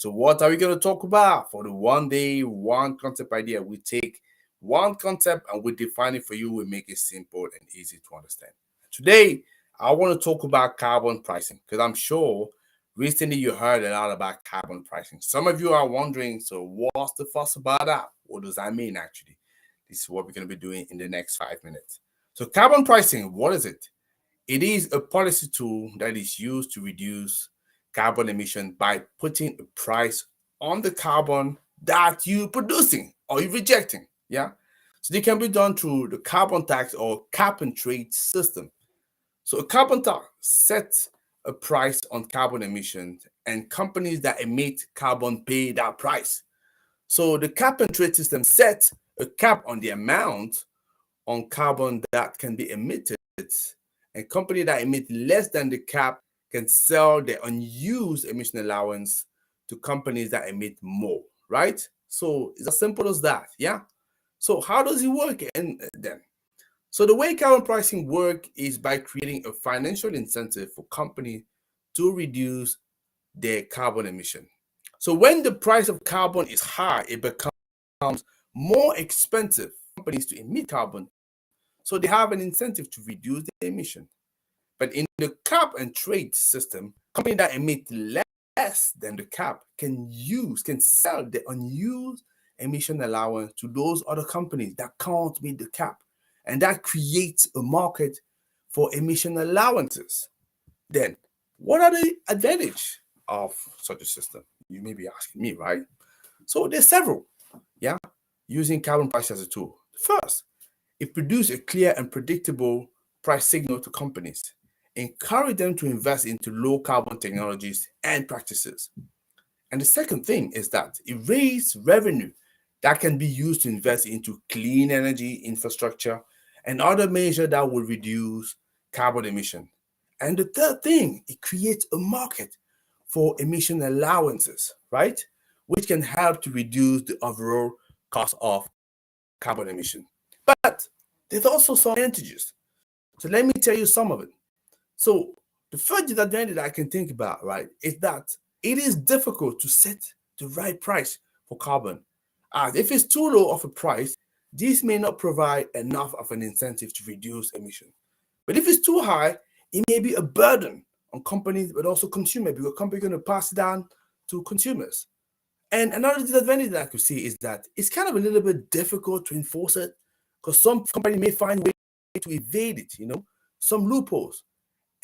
So what are we going to talk about? For the one day, one concept idea, we take one concept and we define it for you. We make it simple and easy to understand. Today, I want to talk about carbon pricing because I'm sure recently you heard a lot about carbon pricing. Some of you are wondering, so what's the fuss about that? What does that mean actually? This is what we're going to be doing in the next 5 minutes. So carbon pricing, what is it? It is a policy tool that is used to reduce carbon emission by putting a price on the carbon that you're producing or you're rejecting. Yeah. So they can be done through the carbon tax or cap and trade system. So a carbon tax sets a price on carbon emissions, and companies that emit carbon pay that price. So the cap and trade system sets a cap on the amount on carbon that can be emitted, and companies that emit less than the cap can sell their unused emission allowance to companies that emit more, right? So it's as simple as that, yeah? So how does it work then? So the way carbon pricing works is by creating a financial incentive for companies to reduce their carbon emission. So when the price of carbon is high, it becomes more expensive for companies to emit carbon. So they have an incentive to reduce the emission. But in the cap and trade system, companies that emit less than the cap can sell the unused emission allowance to those other companies that can't meet the cap. And that creates a market for emission allowances. Then, what are the advantages of such a system? You may be asking me, right? So there's several, yeah, using carbon price as a tool. First, it produces a clear and predictable price signal to companies, encourage them to invest into low carbon technologies and practices. And the second thing is that it raises revenue that can be used to invest into clean energy infrastructure and other measures that will reduce carbon emission. And the third thing, it creates a market for emission allowances, right? Which can help to reduce the overall cost of carbon emission. But there's also some advantages. So let me tell you some of it. So the first disadvantage I can think about, right, is that it is difficult to set the right price for carbon. As if it's too low of a price, this may not provide enough of an incentive to reduce emission. But if it's too high, it may be a burden on companies, but also consumers, because companies are going to pass it down to consumers. And another disadvantage that I could see is that it's kind of a little bit difficult to enforce it because some companies may find ways to evade it, some loopholes.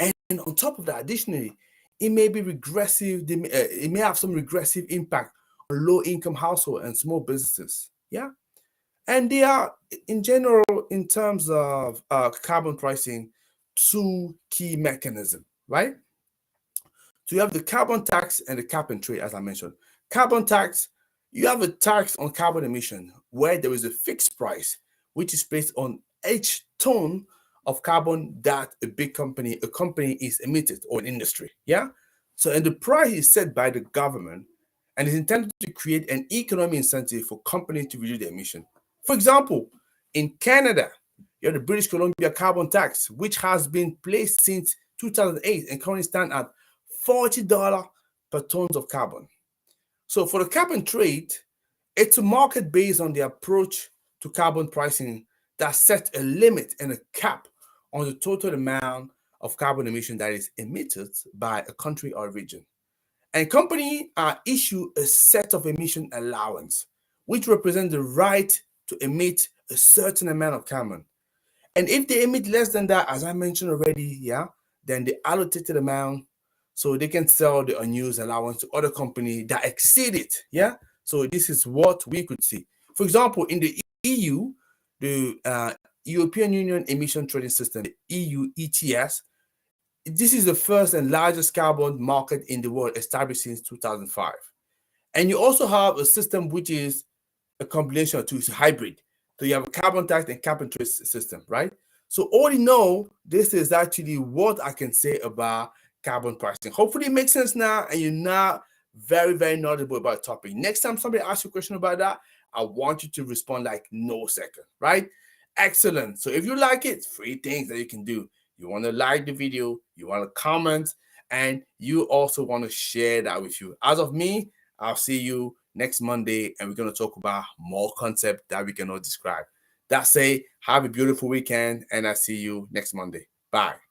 And on top of that, additionally, it may be regressive. It may have some regressive impact on low-income households and small businesses. Yeah, and they are, in general, in terms of carbon pricing, two key mechanisms, right? So you have the carbon tax and the cap and trade, as I mentioned. Carbon tax, you have a tax on carbon emission where there is a fixed price, which is based on each ton of carbon that a company is emitted, or an industry. Yeah. So, and the price is set by the government and is intended to create an economic incentive for companies to reduce their emission. For example, in Canada, you have the British Columbia carbon tax, which has been placed since 2008 and currently stands at $40 per tons of carbon. So for the cap and trade, it's a market based on the approach to carbon pricing that sets a limit and a cap on the total amount of carbon emission that is emitted by a country or region. And companies are issued a set of emission allowance, which represent the right to emit a certain amount of carbon. And if they emit less than that, as I mentioned already, yeah, then the allocated amount, so they can sell the unused allowance to other companies that exceed it. Yeah. So this is what we could see. For example, in the EU, the European Union Emission Trading System, the EU ETS, this is the first and largest carbon market in the world, established since 2005. And you also have a system which is a combination of two, it's a hybrid. So you have a carbon tax and cap and trade system, right? So all in all, this is actually what I can say about carbon pricing. Hopefully it makes sense now and you're not very, very knowledgeable about the topic. Next time somebody asks you a question about that, I want you to respond like no second, right? Excellent. So if you like it, 3 things that you can do. You want to like the video, you want to comment, and you also want to share that with you. As of me, I'll see you next Monday, and we're going to talk about more concepts that we cannot describe. That's it. Have a beautiful weekend, and I'll see you next Monday. Bye.